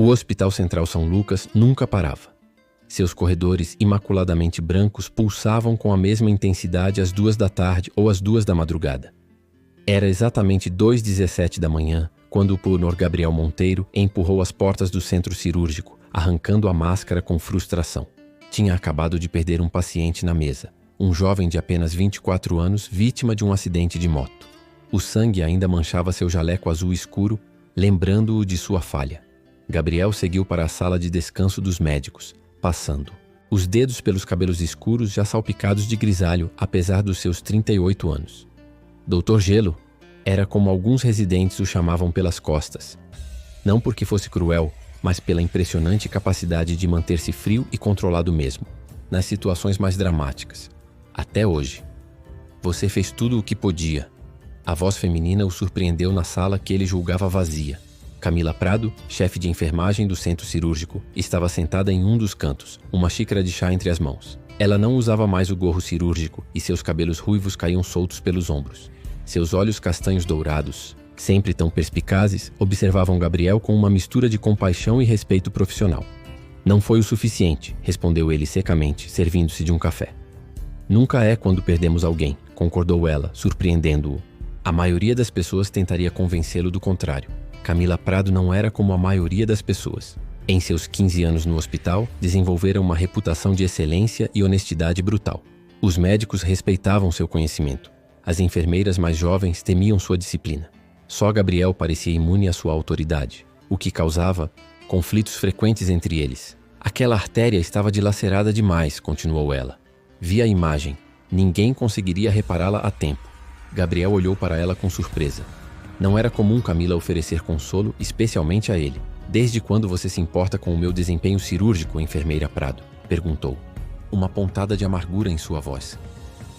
O Hospital Central São Lucas nunca parava. Seus corredores imaculadamente brancos pulsavam com a mesma intensidade às 2 da tarde ou às 2 da madrugada. Era exatamente 2h17 da manhã quando o pulmonor Gabriel Monteiro empurrou as portas do centro cirúrgico, arrancando a máscara com frustração. Tinha acabado de perder um paciente na mesa, um jovem de apenas 24 anos vítima de um acidente de moto. O sangue ainda manchava seu jaleco azul escuro, lembrando-o de sua falha. Gabriel seguiu para a sala de descanso dos médicos, passando os dedos pelos cabelos escuros já salpicados de grisalho, apesar dos seus 38 anos. Doutor Gelo era como alguns residentes o chamavam pelas costas. Não porque fosse cruel, mas pela impressionante capacidade de manter-se frio e controlado mesmo, nas situações mais dramáticas. Até hoje. Você fez tudo o que podia. A voz feminina o surpreendeu na sala que ele julgava vazia. Camila Prado, chefe de enfermagem do centro cirúrgico, estava sentada em um dos cantos, uma xícara de chá entre as mãos. Ela não usava mais o gorro cirúrgico e seus cabelos ruivos caíam soltos pelos ombros. Seus olhos castanhos dourados, sempre tão perspicazes, observavam Gabriel com uma mistura de compaixão e respeito profissional. Não foi o suficiente, respondeu ele secamente, servindo-se de um café. Nunca é quando perdemos alguém, concordou ela, surpreendendo-o. A maioria das pessoas tentaria convencê-lo do contrário. Camila Prado não era como a maioria das pessoas. Em seus 15 anos no hospital, desenvolvera uma reputação de excelência e honestidade brutal. Os médicos respeitavam seu conhecimento. As enfermeiras mais jovens temiam sua disciplina. Só Gabriel parecia imune à sua autoridade, o que causava conflitos frequentes entre eles. Aquela artéria estava dilacerada demais, continuou ela. Vi a imagem. Ninguém conseguiria repará-la a tempo. Gabriel olhou para ela com surpresa. Não era comum Camila oferecer consolo, especialmente a ele. Desde quando você se importa com o meu desempenho cirúrgico, enfermeira Prado? Perguntou. Uma pontada de amargura em sua voz.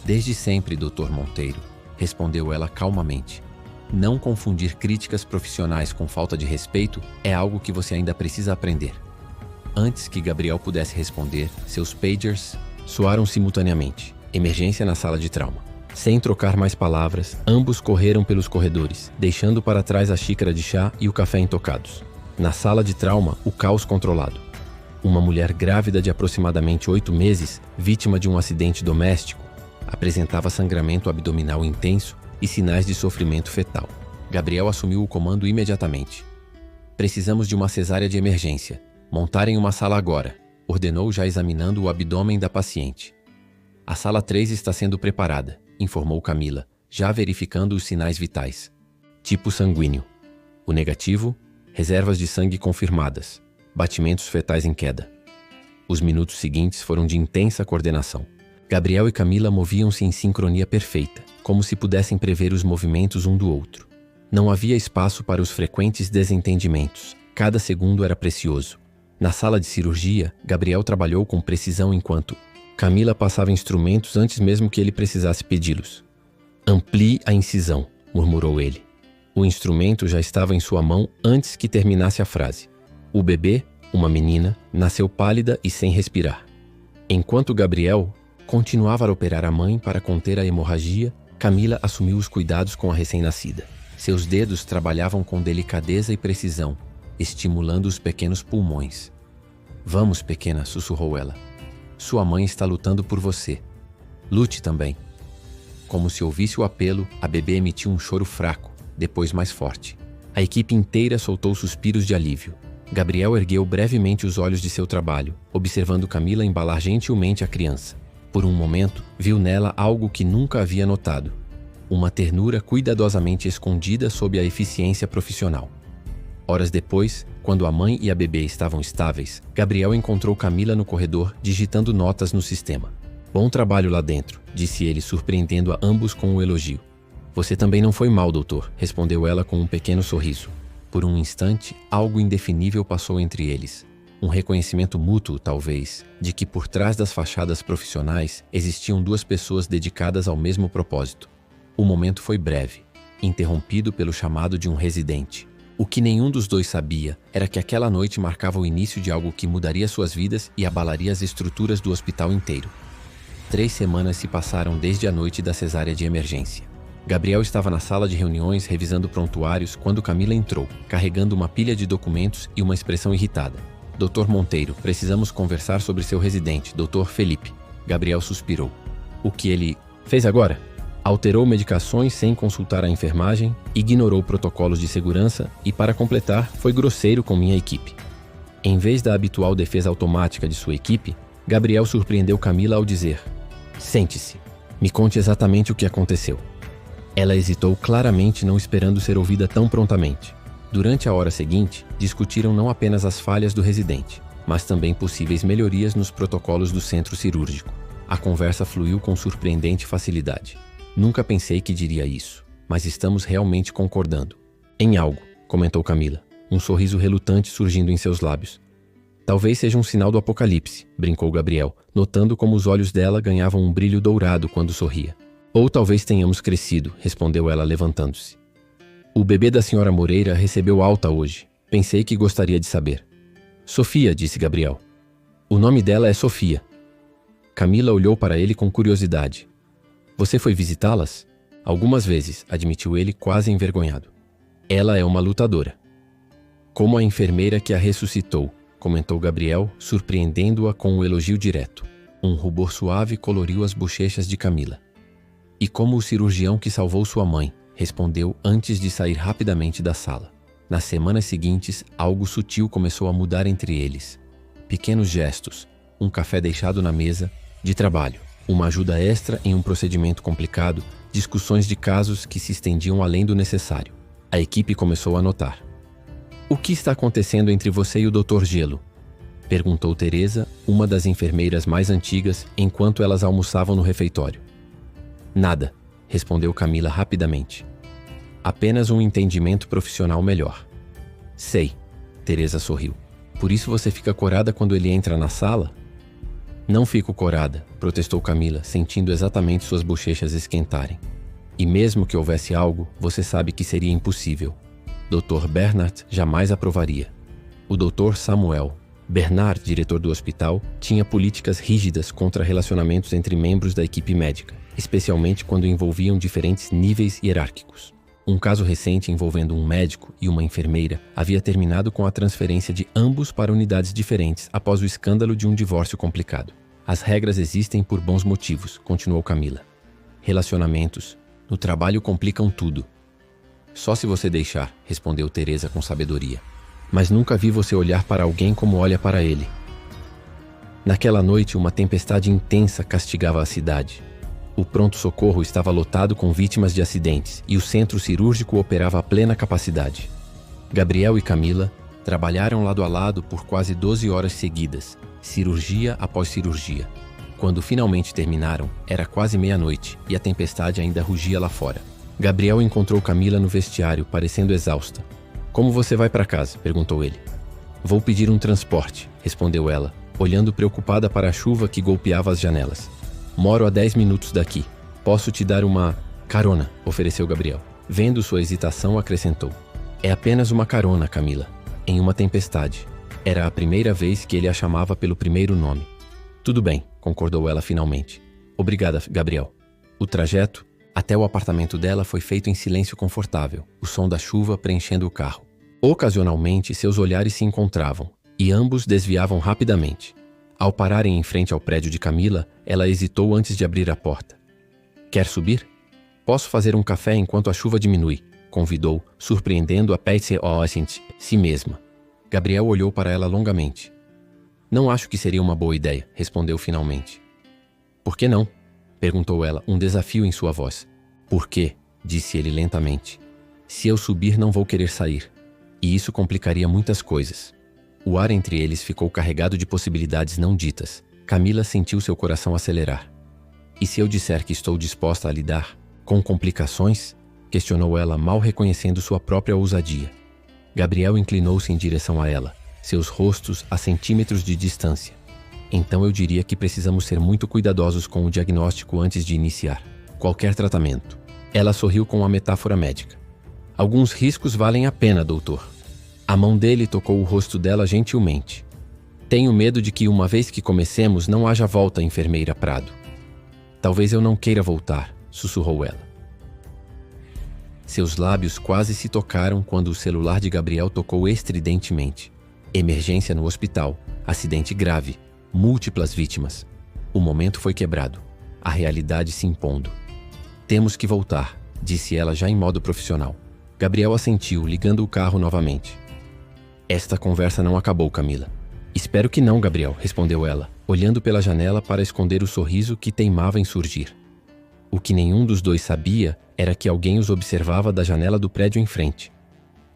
Desde sempre, Dr. Monteiro, respondeu ela calmamente. Não confundir críticas profissionais com falta de respeito é algo que você ainda precisa aprender. Antes que Gabriel pudesse responder, seus pagers soaram simultaneamente. Emergência na sala de trauma. Sem trocar mais palavras, ambos correram pelos corredores, deixando para trás a xícara de chá e o café intocados. Na sala de trauma, o caos controlado. Uma mulher grávida de aproximadamente 8 meses, vítima de um acidente doméstico, apresentava sangramento abdominal intenso e sinais de sofrimento fetal. Gabriel assumiu o comando imediatamente. Precisamos de uma cesárea de emergência. Montarem uma sala agora, ordenou já examinando o abdômen da paciente. A sala 3 está sendo preparada, informou Camila, já verificando os sinais vitais. Tipo sanguíneo. O negativo, reservas de sangue confirmadas, batimentos fetais em queda. Os minutos seguintes foram de intensa coordenação. Gabriel e Camila moviam-se em sincronia perfeita, como se pudessem prever os movimentos um do outro. Não havia espaço para os frequentes desentendimentos. Cada segundo era precioso. Na sala de cirurgia, Gabriel trabalhou com precisão enquanto Camila passava instrumentos antes mesmo que ele precisasse pedi-los. Amplie a incisão, murmurou ele. O instrumento já estava em sua mão antes que terminasse a frase. O bebê, uma menina, nasceu pálida e sem respirar. Enquanto Gabriel continuava a operar a mãe para conter a hemorragia, Camila assumiu os cuidados com a recém-nascida. Seus dedos trabalhavam com delicadeza e precisão, estimulando os pequenos pulmões. Vamos, pequena, sussurrou ela. Sua mãe está lutando por você. Lute também. Como se ouvisse o apelo, a bebê emitiu um choro fraco, depois mais forte. A equipe inteira soltou suspiros de alívio. Gabriel ergueu brevemente os olhos de seu trabalho, observando Camila embalar gentilmente a criança. Por um momento, viu nela algo que nunca havia notado. Uma ternura cuidadosamente escondida sob a eficiência profissional. Horas depois, quando a mãe e a bebê estavam estáveis, Gabriel encontrou Camila no corredor digitando notas no sistema. Bom trabalho lá dentro, disse ele, surpreendendo a ambos com um elogio. Você também não foi mal, doutor, respondeu ela com um pequeno sorriso. Por um instante, algo indefinível passou entre eles. Um reconhecimento mútuo, talvez, de que por trás das fachadas profissionais existiam duas pessoas dedicadas ao mesmo propósito. O momento foi breve, interrompido pelo chamado de um residente. O que nenhum dos dois sabia era que aquela noite marcava o início de algo que mudaria suas vidas e abalaria as estruturas do hospital inteiro. 3 semanas se passaram desde a noite da cesárea de emergência. Gabriel estava na sala de reuniões revisando prontuários quando Camila entrou, carregando uma pilha de documentos e uma expressão irritada. Dr. Monteiro, precisamos conversar sobre seu residente, Dr. Felipe. Gabriel suspirou. O que ele fez agora? Alterou medicações sem consultar a enfermagem, ignorou protocolos de segurança e, para completar, foi grosseiro com minha equipe. Em vez da habitual defesa automática de sua equipe, Gabriel surpreendeu Camila ao dizer: "Sente-se. Me conte exatamente o que aconteceu." Ela hesitou claramente, não esperando ser ouvida tão prontamente. Durante a hora seguinte, discutiram não apenas as falhas do residente, mas também possíveis melhorias nos protocolos do centro cirúrgico. A conversa fluiu com surpreendente facilidade. Nunca pensei que diria isso, mas estamos realmente concordando. Em algo, comentou Camila, um sorriso relutante surgindo em seus lábios. Talvez seja um sinal do apocalipse, brincou Gabriel, notando como os olhos dela ganhavam um brilho dourado quando sorria. Ou talvez tenhamos crescido, respondeu ela levantando-se. O bebê da senhora Moreira recebeu alta hoje. Pensei que gostaria de saber. Sofia, disse Gabriel. O nome dela é Sofia. Camila olhou para ele com curiosidade. Você foi visitá-las? Algumas vezes, admitiu ele quase envergonhado. Ela é uma lutadora. Como a enfermeira que a ressuscitou, comentou Gabriel, surpreendendo-a com um elogio direto. Um rubor suave coloriu as bochechas de Camila. E como o cirurgião que salvou sua mãe, respondeu antes de sair rapidamente da sala. Nas semanas seguintes, algo sutil começou a mudar entre eles. Pequenos gestos, um café deixado na mesa, de trabalho, uma ajuda extra em um procedimento complicado, discussões de casos que se estendiam além do necessário. A equipe começou a notar. O que está acontecendo entre você e o Dr. Gelo? Perguntou Teresa, uma das enfermeiras mais antigas, enquanto elas almoçavam no refeitório. Nada, respondeu Camila rapidamente. Apenas um entendimento profissional melhor. Sei, Teresa sorriu. Por isso você fica corada quando ele entra na sala? Não fico corada, protestou Camila, sentindo exatamente suas bochechas esquentarem. E mesmo que houvesse algo, você sabe que seria impossível. Dr. Bernard jamais aprovaria. O Dr. Samuel Bernard, diretor do hospital, tinha políticas rígidas contra relacionamentos entre membros da equipe médica, especialmente quando envolviam diferentes níveis hierárquicos. Um caso recente envolvendo um médico e uma enfermeira havia terminado com a transferência de ambos para unidades diferentes após o escândalo de um divórcio complicado. As regras existem por bons motivos, continuou Camila. Relacionamentos no trabalho complicam tudo. Só se você deixar, respondeu Teresa com sabedoria. Mas nunca vi você olhar para alguém como olha para ele. Naquela noite, uma tempestade intensa castigava a cidade. O pronto-socorro estava lotado com vítimas de acidentes e o centro cirúrgico operava a plena capacidade. Gabriel e Camila trabalharam lado a lado por quase 12 horas seguidas, cirurgia após cirurgia. Quando finalmente terminaram, era quase meia-noite e a tempestade ainda rugia lá fora. Gabriel encontrou Camila no vestiário, parecendo exausta. Como você vai para casa? Perguntou ele. Vou pedir um transporte, respondeu ela, olhando preocupada para a chuva que golpeava as janelas. Moro a 10 minutos daqui. Posso te dar uma carona, ofereceu Gabriel. Vendo sua hesitação, acrescentou. É apenas uma carona, Camila. Em uma tempestade. Era a primeira vez que ele a chamava pelo primeiro nome. Tudo bem, concordou ela finalmente. Obrigada, Gabriel. O trajeto até o apartamento dela foi feito em silêncio confortável, o som da chuva preenchendo o carro. Ocasionalmente, seus olhares se encontravam, e ambos desviavam rapidamente. Ao pararem em frente ao prédio de Camila, ela hesitou antes de abrir a porta. Quer subir? Posso fazer um café enquanto a chuva diminui, convidou, surpreendendo a si mesma. Gabriel olhou para ela longamente. Não acho que seria uma boa ideia, respondeu finalmente. Por que não? Perguntou ela, um desafio em sua voz. Por quê? Disse ele lentamente. Se eu subir, não vou querer sair. E isso complicaria muitas coisas. O ar entre eles ficou carregado de possibilidades não ditas. Camila sentiu seu coração acelerar. E se eu disser que estou disposta a lidar com complicações? Questionou ela, mal reconhecendo sua própria ousadia. Gabriel inclinou-se em direção a ela, seus rostos a centímetros de distância. Então eu diria que precisamos ser muito cuidadosos com o diagnóstico antes de iniciar qualquer tratamento. Ela sorriu com a metáfora médica. Alguns riscos valem a pena, doutor. A mão dele tocou o rosto dela gentilmente. Tenho medo de que, uma vez que comecemos, não haja volta, enfermeira Prado. Talvez eu não queira voltar, sussurrou ela. Seus lábios quase se tocaram quando o celular de Gabriel tocou estridentemente. Emergência no hospital. Acidente grave. Múltiplas vítimas. O momento foi quebrado. A realidade se impondo. Temos que voltar, disse ela já em modo profissional. Gabriel assentiu, ligando o carro novamente. Esta conversa não acabou, Camila. Espero que não, Gabriel, respondeu ela, olhando pela janela para esconder o sorriso que teimava em surgir. O que nenhum dos dois sabia era que alguém os observava da janela do prédio em frente.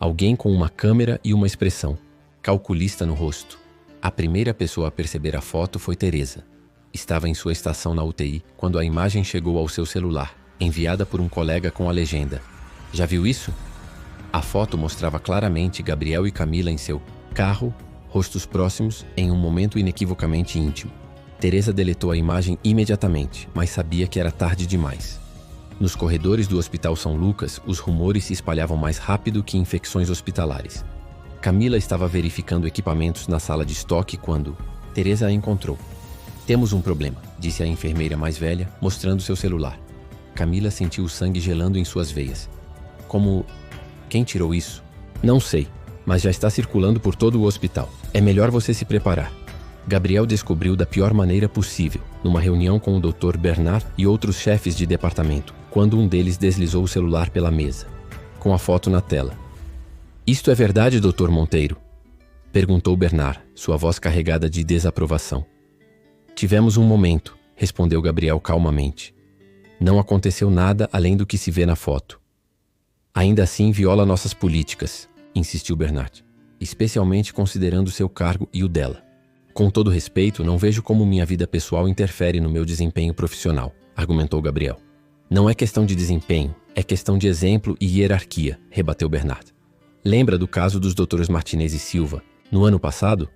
Alguém com uma câmera e uma expressão calculista no rosto. A primeira pessoa a perceber a foto foi Teresa. Estava em sua estação na UTI quando a imagem chegou ao seu celular, enviada por um colega com a legenda: "Já viu isso?" A foto mostrava claramente Gabriel e Camila em seu carro, rostos próximos, em um momento inequivocamente íntimo. Teresa deletou a imagem imediatamente, mas sabia que era tarde demais. Nos corredores do Hospital São Lucas, os rumores se espalhavam mais rápido que infecções hospitalares. Camila estava verificando equipamentos na sala de estoque quando Teresa a encontrou. "Temos um problema", disse a enfermeira mais velha, mostrando seu celular. Camila sentiu o sangue gelando em suas veias. "Como... Quem tirou isso?" "Não sei, mas já está circulando por todo o hospital. É melhor você se preparar." Gabriel descobriu da pior maneira possível, numa reunião com o Dr. Bernard e outros chefes de departamento, quando um deles deslizou o celular pela mesa, com a foto na tela. "Isto é verdade, Dr. Monteiro?" perguntou Bernard, sua voz carregada de desaprovação. "Tivemos um momento", respondeu Gabriel calmamente. "Não aconteceu nada além do que se vê na foto." "Ainda assim viola nossas políticas", insistiu Bernard, "especialmente considerando seu cargo e o dela." "Com todo respeito, não vejo como minha vida pessoal interfere no meu desempenho profissional", argumentou Gabriel. "Não é questão de desempenho, é questão de exemplo e hierarquia", rebateu Bernard. "Lembra do caso dos Drs. Martinez e Silva? No ano passado,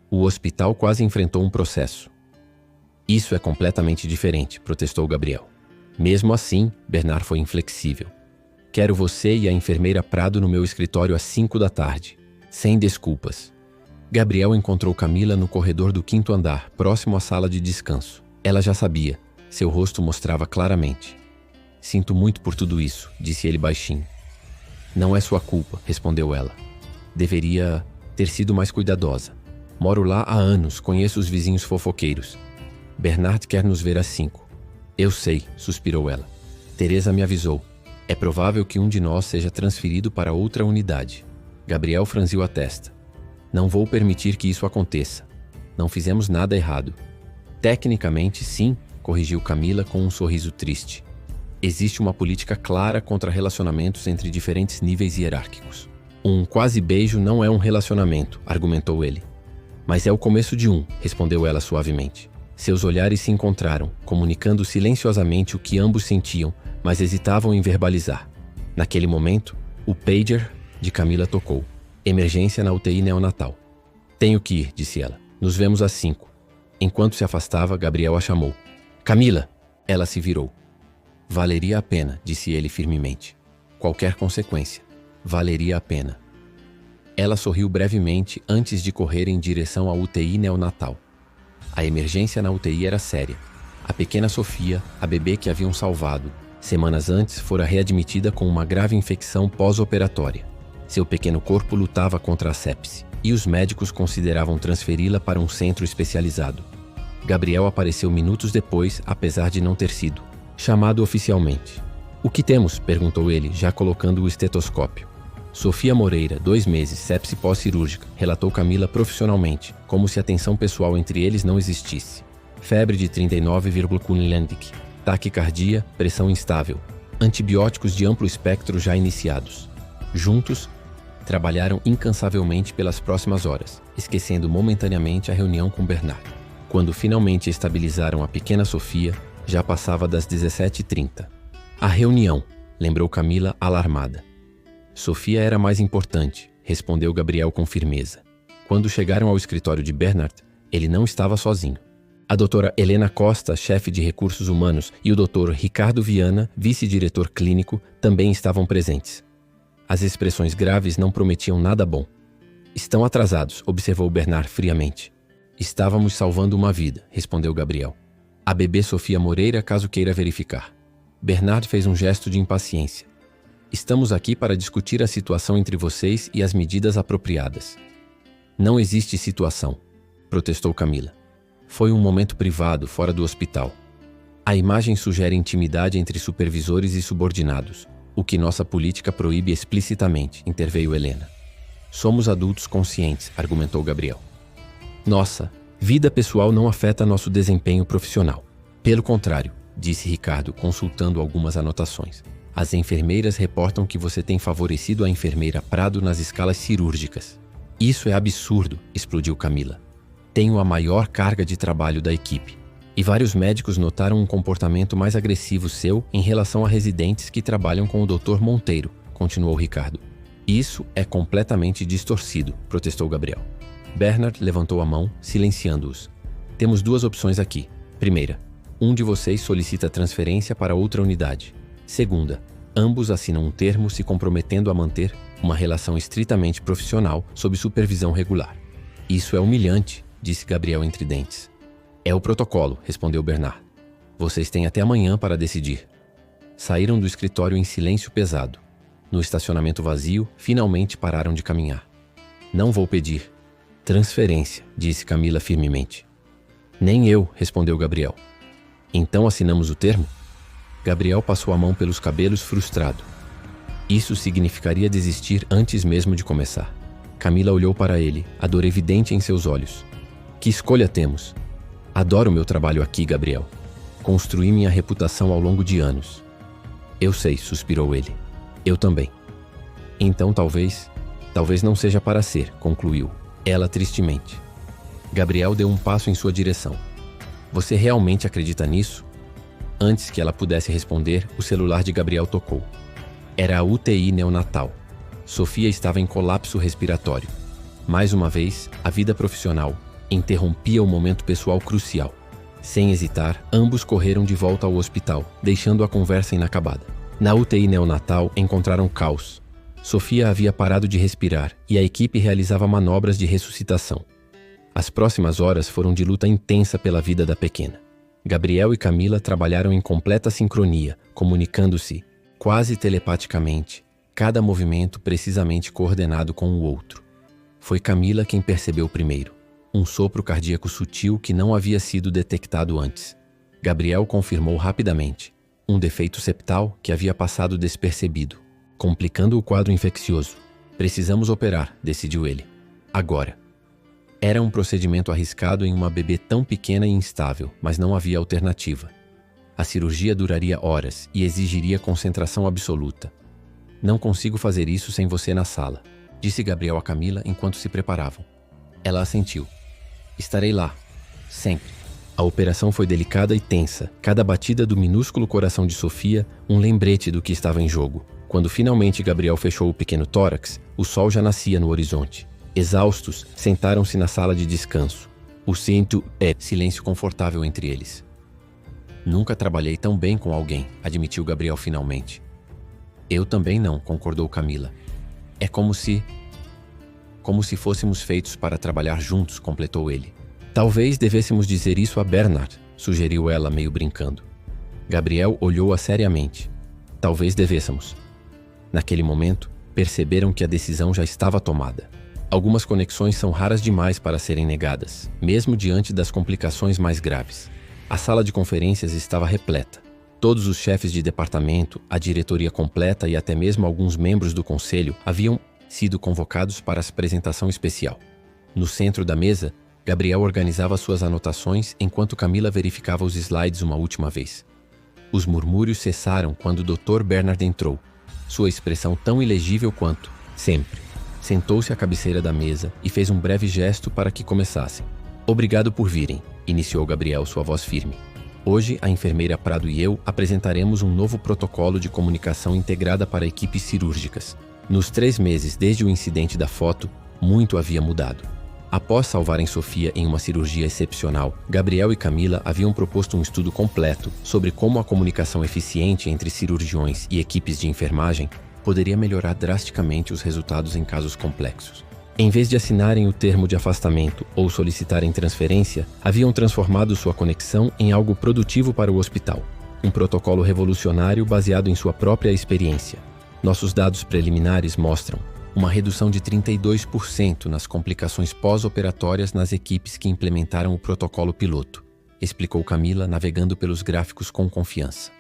o hospital quase enfrentou um processo." "Isso é completamente diferente", protestou Gabriel. Mesmo assim, Bernard foi inflexível. "Quero você e a enfermeira Prado no meu escritório às 5 da tarde. Sem desculpas." Gabriel encontrou Camila no corredor do 5º andar, próximo à sala de descanso. Ela já sabia. Seu rosto mostrava claramente. "Sinto muito por tudo isso", disse ele baixinho. "Não é sua culpa", respondeu ela. "Deveria ter sido mais cuidadosa. Moro lá há anos, conheço os vizinhos fofoqueiros. Bernard quer nos ver às 5. "Eu sei", suspirou ela. "Teresa me avisou. É provável que um de nós seja transferido para outra unidade." Gabriel franziu a testa. "Não vou permitir que isso aconteça. Não fizemos nada errado." "Tecnicamente, sim", corrigiu Camila com um sorriso triste. "Existe uma política clara contra relacionamentos entre diferentes níveis hierárquicos." "Um quase beijo não é um relacionamento", argumentou ele. "Mas é o começo de um", respondeu ela suavemente. Seus olhares se encontraram, comunicando silenciosamente o que ambos sentiam, mas hesitavam em verbalizar. Naquele momento, o pager de Camila tocou. "Emergência na UTI neonatal." "Tenho que ir", disse ela. "Nos vemos às 5. Enquanto se afastava, Gabriel a chamou. "Camila!" Ela se virou. "Valeria a pena", disse ele firmemente. "Qualquer consequência. Valeria a pena." Ela sorriu brevemente antes de correr em direção à UTI neonatal. A emergência na UTI era séria. A pequena Sofia, a bebê que haviam salvado, semanas antes fora readmitida com uma grave infecção pós-operatória. Seu pequeno corpo lutava contra a sepse, e os médicos consideravam transferi-la para um centro especializado. Gabriel apareceu minutos depois, apesar de não ter sido chamado oficialmente. "O que temos?", perguntou ele, já colocando o estetoscópio. "Sofia Moreira, 2 meses, sepse pós-cirúrgica", relatou Camila profissionalmente, como se a tensão pessoal entre eles não existisse. "Febre de 39,1, taquicardia, pressão instável, antibióticos de amplo espectro já iniciados." Juntos, trabalharam incansavelmente pelas próximas horas, esquecendo momentaneamente a reunião com Bernard. Quando finalmente estabilizaram a pequena Sofia, já passava das 17h30. "A reunião", lembrou Camila alarmada. "Sofia era mais importante", respondeu Gabriel com firmeza. Quando chegaram ao escritório de Bernard, ele não estava sozinho. A doutora Helena Costa, chefe de recursos humanos, e o Dr. Ricardo Viana, vice-diretor clínico, também estavam presentes. As expressões graves não prometiam nada bom. "Estão atrasados", observou Bernard friamente. "Estávamos salvando uma vida", respondeu Gabriel. "A bebê Sofia Moreira, caso queira verificar." Bernard fez um gesto de impaciência. Estamos aqui para discutir a situação entre vocês e as medidas apropriadas. Não existe situação, protestou Camila. Foi um momento privado fora do hospital. A imagem sugere intimidade entre supervisores e subordinados, o que nossa política proíbe explicitamente, interveio Helena. Somos adultos conscientes, argumentou Gabriel. Nossa vida pessoal não afeta nosso desempenho profissional. Pelo contrário, disse Ricardo, consultando algumas anotações. As enfermeiras reportam que você tem favorecido a enfermeira Prado nas escalas cirúrgicas. Isso é absurdo, explodiu Camila. Tenho a maior carga de trabalho da equipe. E vários médicos notaram um comportamento mais agressivo seu em relação a residentes que trabalham com o Dr. Monteiro, continuou Ricardo. Isso é completamente distorcido, protestou Gabriel. Bernard levantou a mão, silenciando-os. Temos duas opções aqui. Primeira, um de vocês solicita transferência para outra unidade. Segunda, ambos assinam um termo se comprometendo a manter uma relação estritamente profissional sob supervisão regular. Isso é humilhante, disse Gabriel entre dentes. É o protocolo, respondeu Bernard. Vocês têm até amanhã para decidir. Saíram do escritório em silêncio pesado. No estacionamento vazio, finalmente pararam de caminhar. Não vou pedir transferência, disse Camila firmemente. Nem eu, respondeu Gabriel. Então assinamos o termo? Gabriel passou a mão pelos cabelos frustrado. Isso significaria desistir antes mesmo de começar. Camila olhou para ele, a dor evidente em seus olhos. Que escolha temos? Adoro meu trabalho aqui, Gabriel. Construí minha reputação ao longo de anos. Eu sei, suspirou ele. Eu também. Então talvez não seja para ser, concluiu, ela tristemente. Gabriel deu um passo em sua direção. Você realmente acredita nisso? Antes que ela pudesse responder, o celular de Gabriel tocou. Era a UTI neonatal. Sofia estava em colapso respiratório. Mais uma vez, a vida profissional interrompia o momento pessoal crucial. Sem hesitar, ambos correram de volta ao hospital, deixando a conversa inacabada. Na UTI neonatal, encontraram caos. Sofia havia parado de respirar e a equipe realizava manobras de ressuscitação. As próximas horas foram de luta intensa pela vida da pequena. Gabriel e Camila trabalharam em completa sincronia, comunicando-se, quase telepaticamente, cada movimento precisamente coordenado com o outro. Foi Camila quem percebeu primeiro. Um sopro cardíaco sutil que não havia sido detectado antes. Gabriel confirmou rapidamente. Um defeito septal que havia passado despercebido, complicando o quadro infeccioso. Precisamos operar, decidiu ele. Agora. Era um procedimento arriscado em uma bebê tão pequena e instável, mas não havia alternativa. A cirurgia duraria horas e exigiria concentração absoluta. Não consigo fazer isso sem você na sala, disse Gabriel a Camila enquanto se preparavam. Ela assentiu. Estarei lá, sempre. A operação foi delicada e tensa, cada batida do minúsculo coração de Sofia um lembrete do que estava em jogo. Quando finalmente Gabriel fechou o pequeno tórax, o sol já nascia no horizonte. Exaustos, sentaram-se na sala de descanso. O silêncio confortável entre eles. Nunca trabalhei tão bem com alguém, admitiu Gabriel finalmente. Eu também não, concordou Camila. É como se fôssemos feitos para trabalhar juntos, completou ele. Talvez devêssemos dizer isso a Bernard, sugeriu ela meio brincando. Gabriel olhou-a seriamente. Talvez devêssemos. Naquele momento, perceberam que a decisão já estava tomada. Algumas conexões são raras demais para serem negadas, mesmo diante das complicações mais graves. A sala de conferências estava repleta. Todos os chefes de departamento, a diretoria completa e até mesmo alguns membros do conselho haviam sido convocados para a apresentação especial. No centro da mesa, Gabriel organizava suas anotações enquanto Camila verificava os slides uma última vez. Os murmúrios cessaram quando o Dr. Bernard entrou, sua expressão tão ilegível quanto sempre. Sentou-se à cabeceira da mesa e fez um breve gesto para que começassem. Obrigado por virem, iniciou Gabriel, sua voz firme. Hoje, a enfermeira Prado e eu apresentaremos um novo protocolo de comunicação integrada para equipes cirúrgicas. Nos 3 meses desde o incidente da foto, muito havia mudado. Após salvarem Sofia em uma cirurgia excepcional, Gabriel e Camila haviam proposto um estudo completo sobre como a comunicação eficiente entre cirurgiões e equipes de enfermagem poderia melhorar drasticamente os resultados em casos complexos. Em vez de assinarem o termo de afastamento ou solicitarem transferência, haviam transformado sua conexão em algo produtivo para o hospital. Um protocolo revolucionário baseado em sua própria experiência. Nossos dados preliminares mostram uma redução de 32% nas complicações pós-operatórias nas equipes que implementaram o protocolo piloto, explicou Camila, navegando pelos gráficos com confiança.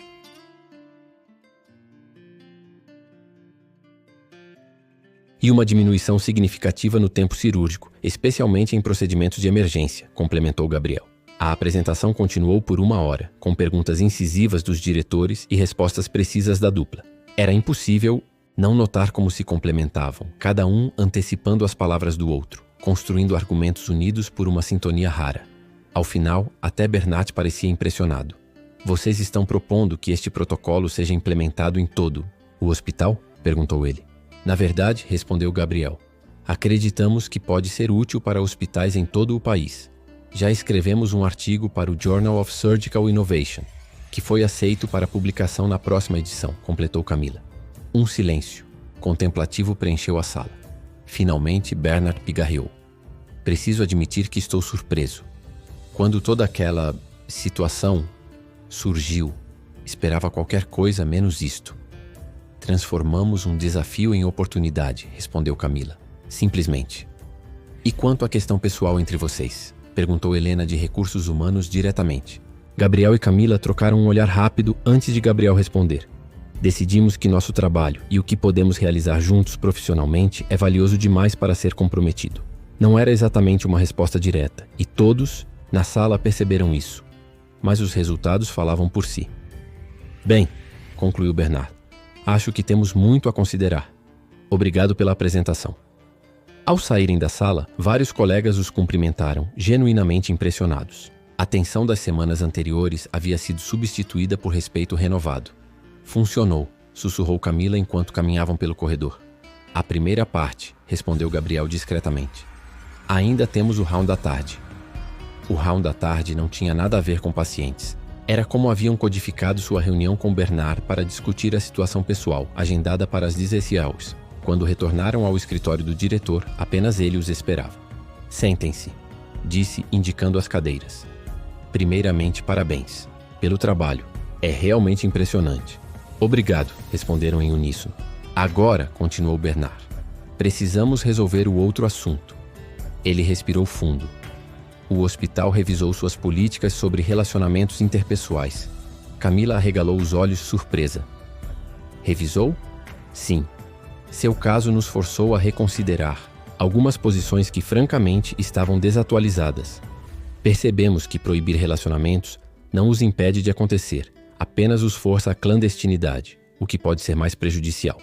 E uma diminuição significativa no tempo cirúrgico, especialmente em procedimentos de emergência, complementou Gabriel. A apresentação continuou por 1 hora, com perguntas incisivas dos diretores e respostas precisas da dupla. Era impossível não notar como se complementavam, cada um antecipando as palavras do outro, construindo argumentos unidos por uma sintonia rara. Ao final, até Bernat parecia impressionado. Vocês estão propondo que este protocolo seja implementado em todo o hospital? Perguntou ele. Na verdade, respondeu Gabriel, acreditamos que pode ser útil para hospitais em todo o país. Já escrevemos um artigo para o Journal of Surgical Innovation, que foi aceito para publicação na próxima edição, completou Camila. Um silêncio contemplativo preencheu a sala. Finalmente, Bernard pigarreou. Preciso admitir que estou surpreso. Quando toda aquela situação surgiu, esperava qualquer coisa menos isto. Transformamos um desafio em oportunidade, respondeu Camila. Simplesmente. E quanto à questão pessoal entre vocês? Perguntou Helena de Recursos Humanos diretamente. Gabriel e Camila trocaram um olhar rápido antes de Gabriel responder. Decidimos que nosso trabalho e o que podemos realizar juntos profissionalmente é valioso demais para ser comprometido. Não era exatamente uma resposta direta, e todos na sala perceberam isso. Mas os resultados falavam por si. Bem, concluiu Bernard, acho que temos muito a considerar. Obrigado pela apresentação. Ao saírem da sala, vários colegas os cumprimentaram, genuinamente impressionados. A tensão das semanas anteriores havia sido substituída por respeito renovado. Funcionou, sussurrou Camila enquanto caminhavam pelo corredor. A primeira parte, respondeu Gabriel discretamente. Ainda temos o round da tarde. O round da tarde não tinha nada a ver com pacientes. Era como haviam codificado sua reunião com Bernard para discutir a situação pessoal, agendada para as 16 horas. Quando retornaram ao escritório do diretor, apenas ele os esperava. Sentem-se, disse, indicando as cadeiras. Primeiramente, parabéns pelo trabalho. É realmente impressionante. Obrigado, responderam em uníssono. Agora, continuou Bernard, precisamos resolver o outro assunto. Ele respirou fundo. O hospital revisou suas políticas sobre relacionamentos interpessoais. Camila arregalou os olhos surpresa. Revisou? Sim. Seu caso nos forçou a reconsiderar algumas posições que, francamente, estavam desatualizadas. Percebemos que proibir relacionamentos não os impede de acontecer, apenas os força à clandestinidade, o que pode ser mais prejudicial.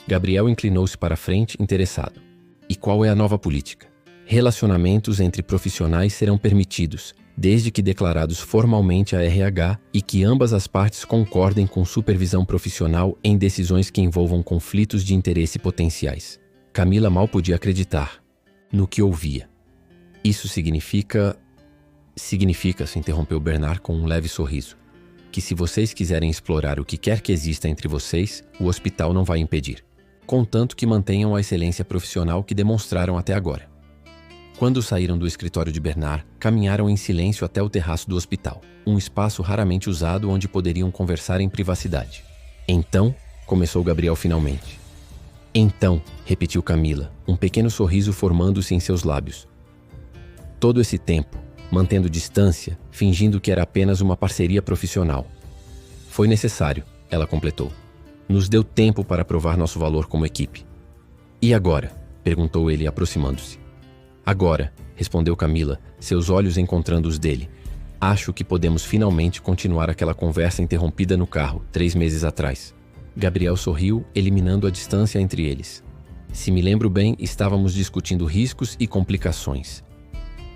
Gabriel inclinou-se para frente, interessado. E qual é a nova política? Relacionamentos entre profissionais serão permitidos, desde que declarados formalmente a RH e que ambas as partes concordem com supervisão profissional em decisões que envolvam conflitos de interesse potenciais. Camila mal podia acreditar no que ouvia. Isso significa, se interrompeu Bernard com um leve sorriso, que se vocês quiserem explorar o que quer que exista entre vocês, o hospital não vai impedir, contanto que mantenham a excelência profissional que demonstraram até agora. Quando saíram do escritório de Bernard, caminharam em silêncio até o terraço do hospital, um espaço raramente usado onde poderiam conversar em privacidade. Então, começou Gabriel finalmente. Então, repetiu Camila, um pequeno sorriso formando-se em seus lábios. Todo esse tempo, mantendo distância, fingindo que era apenas uma parceria profissional. Foi necessário, ela completou. Nos deu tempo para provar nosso valor como equipe. E agora? Perguntou ele, aproximando-se. Agora, respondeu Camila, seus olhos encontrando os dele. Acho que podemos finalmente continuar aquela conversa interrompida no carro, 3 meses atrás. Gabriel sorriu, eliminando a distância entre eles. Se me lembro bem, estávamos discutindo riscos e complicações.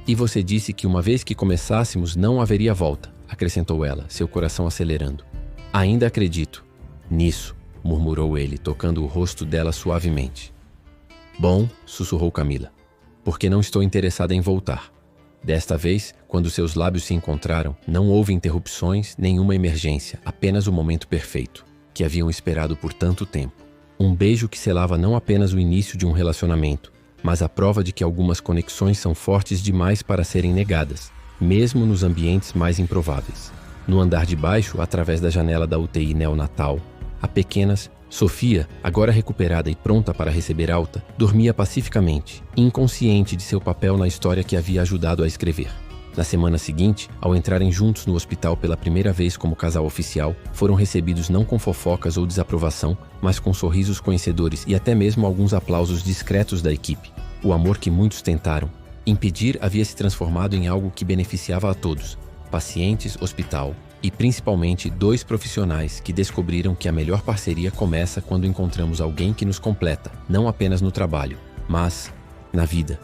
E você disse que uma vez que começássemos não haveria volta, acrescentou ela, seu coração acelerando. Ainda acredito nisso, murmurou ele, tocando o rosto dela suavemente. Bom, sussurrou Camila, porque não estou interessada em voltar. Desta vez, quando seus lábios se encontraram, não houve interrupções, nenhuma emergência, apenas o momento perfeito, que haviam esperado por tanto tempo. Um beijo que selava não apenas o início de um relacionamento, mas a prova de que algumas conexões são fortes demais para serem negadas, mesmo nos ambientes mais improváveis. No andar de baixo, através da janela da UTI neonatal, a pequenas, Sofia, agora recuperada e pronta para receber alta, dormia pacificamente, inconsciente de seu papel na história que havia ajudado a escrever. Na semana seguinte, ao entrarem juntos no hospital pela primeira vez como casal oficial, foram recebidos não com fofocas ou desaprovação, mas com sorrisos conhecedores e até mesmo alguns aplausos discretos da equipe. O amor que muitos tentaram impedir havia se transformado em algo que beneficiava a todos: pacientes, hospital e principalmente 2 profissionais que descobriram que a melhor parceria começa quando encontramos alguém que nos completa, não apenas no trabalho, mas na vida.